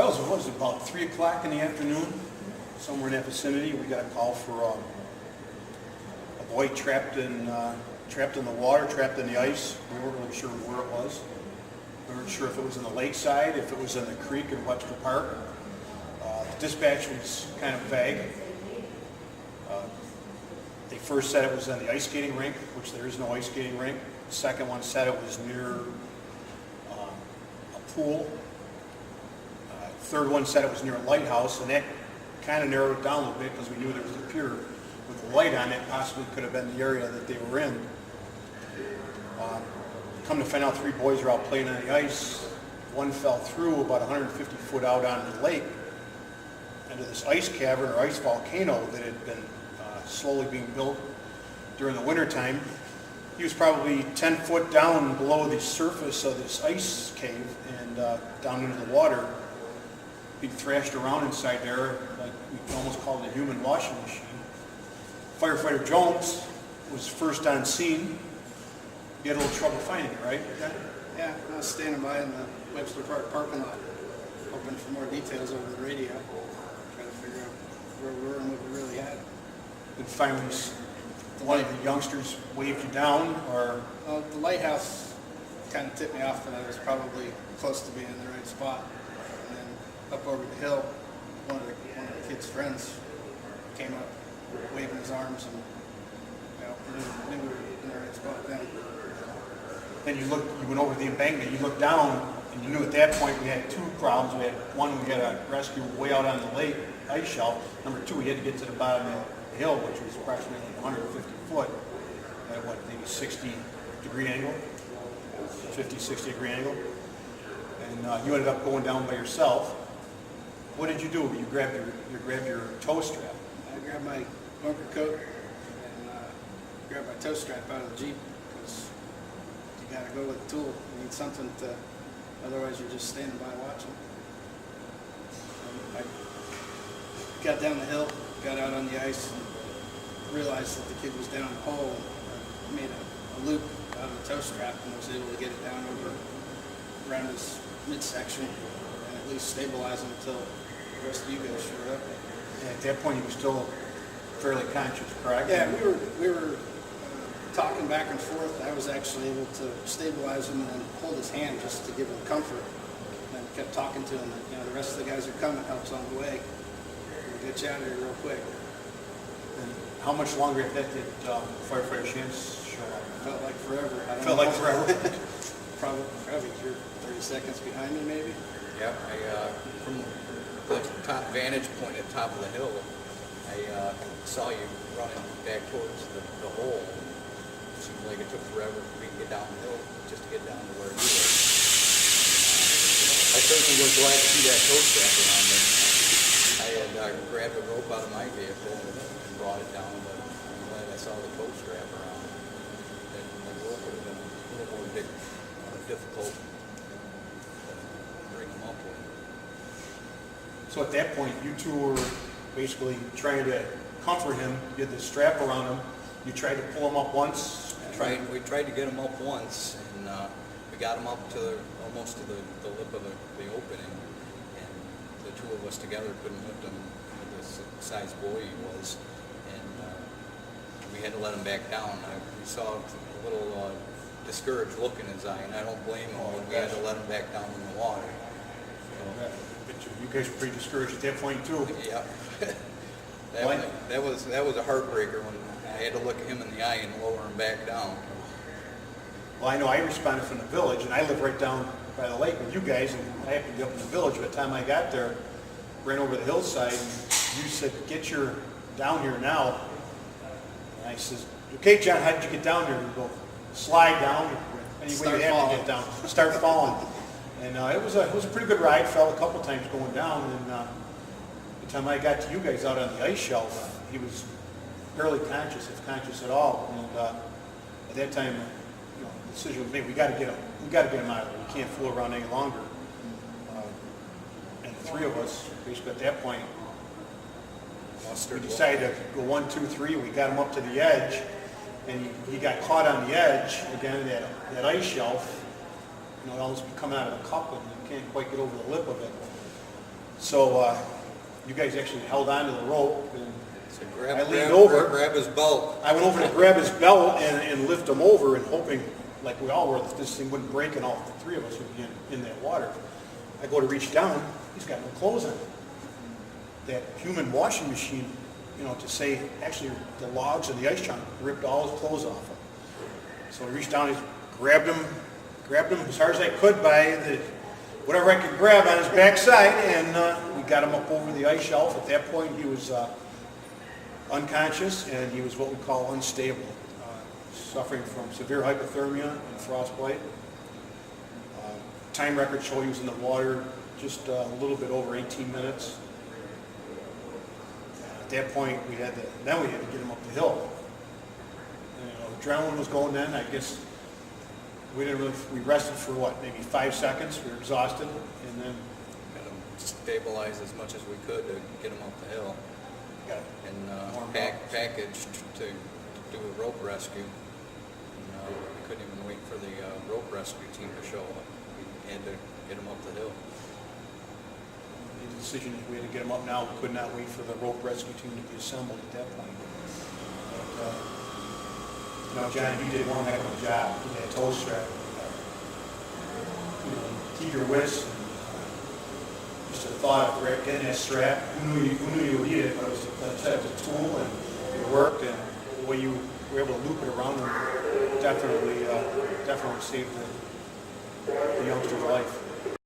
Well, it was about 3 o'clock in the afternoon, somewhere in that vicinity. We got a call for a boy trapped in the water, trapped in the ice. We weren't really sure where it was. We weren't sure if it was in the lakeside, if it was in the creek in Webster Park. The dispatch was kind of vague. They first said it was in the ice skating rink, which there is no ice skating rink. The second one said it was near a pool. Third one said it was near a lighthouse, and that kind of narrowed it down a little bit because we knew there was a pier with a light on it. Possibly could have been the area that they were in. Come to find out, 3 boys were out playing on the ice. One fell through about 150 foot out onto the lake into this ice cavern or ice volcano that had been slowly being built during the wintertime. He was probably 10 foot down below the surface of this ice cave and down into the water, being thrashed around inside there like we almost called it a human washing machine. Firefighter Jones was first on scene. You had a little trouble finding it, right? Yeah, I was standing by in the Webster Park parking lot, hoping for more details over the radio, trying to figure out where we were and what we really had. And finally, one of the youngsters waved you down, or? Well, the lighthouse kind of tipped me off that I was probably close to being in the right spot. And then up over the hill, one of the kids' friends came up, waving his arms, and knew we were in the right spot then. Then you went over the embankment, you looked down, and you knew at that point we had 2 problems. We had one, we had a rescue way out on the lake ice shelf. Number 2, we had to get to the bottom of the hill, which was approximately 150 foot at what, maybe 60-degree angle, 50, 60-degree angle. And you ended up going down by yourself. What did you do? You grabbed your toe strap. I grabbed my bunker coat and grabbed my toe strap out of the Jeep because you got to go with the tool. You need something to, otherwise you're just standing by watching. I got down the hill, got out on the ice, and realized that the kid was down the hole. I made a loop out of the toe strap and was able to get it down over around his midsection and at least stabilize him until the rest of you guys showed up. And at that point, you were still fairly conscious, correct? Yeah, we were talking back and forth. I was actually able to stabilize him and hold his hand just to give him comfort. And I kept talking to him that, the rest of the guys are coming, help's on the way. We'll get you out of here real quick. And how much longer after that did firefighter Schantz show up? Felt like forever. Felt like forever. Probably you're 30 seconds behind me, maybe. Yeah, from the top vantage point at the top of the hill, I saw you running back towards the hole. It seemed like it took forever for me to get down the hill just to get down to where you were. I certainly was glad to see that toe strap around me. I had grabbed a rope out of my vehicle and brought it down, but I'm glad I saw the toe strap around it. The rope would have been a little more difficult to bring them up with. So at that point, you 2 were basically trying to comfort him. You had the strap around him. You tried to pull him up once. We tried to get him up once, and we got him up to almost to the lip of the opening, and the 2 of us together couldn't lift him with the size boy he was, and we had to let him back down. We saw a little discouraged look in his eye, and I don't blame him, but we had to let him back down in the water. So, You guys were pretty discouraged at that point too. yeah. That was a heartbreaker when I had to look him in the eye and lower him back down. Well, I know I responded from the village, and I live right down by the lake with you guys, and I happened to be up in the village. By the time I got there, ran over the hillside, and you said, "Get your down here now." And I says, "Okay, John, how did you get down there?" You go, "Slide down." Any way you have to get down. Start falling. And it was a pretty good ride. Fell a couple times going down, and by the time I got to you guys out on the ice shelf, he was barely conscious, if conscious at all. And at that time, the decision was made: we got to get him. We got to get him out of there. We can't fool around any longer. And the 3 of us, basically at that point, we decided to go 1, 2, 3. We got him up to the edge, and he got caught on the edge again. That ice shelf. It almost be coming out of a cup, and you can't quite get over the lip of it. So you guys actually held on to the rope, and So I leaned over. grab his belt. I went over to grab his belt and lift him over, and hoping, like we all were, that this thing wouldn't break and all three of us would be in that water. I go to reach down, he's got no clothes on. That human washing machine, you know, to say, actually the logs and the ice chunk ripped all his clothes off him. So I reached down, grabbed him as hard as I could by whatever I could grab on his backside, and we got him up over the ice shelf. At that point, he was unconscious, and he was what we call unstable, suffering from severe hypothermia and frostbite. Time records show he was in the water just a little bit over 18 minutes. At that point, then we had to get him up the hill. And, adrenaline was going then. I guess we rested for maybe 5 seconds. We were exhausted, and then Got him stabilized as much as we could to get him up the hill. got And warmed up. packaged to do a rope rescue. And we couldn't even wait for the rope rescue team to show up. We had to get him up the hill. The decision is we had to get him up now. We could not wait for the rope rescue team to be assembled at that point. But, John, you did one heck of a job. You had a toe strap. Keep your wits. Just the thought of getting that strap. Who knew you would need it? But it was a tool, and it worked. And the way you were able to loop it around them definitely saved the youngster's life.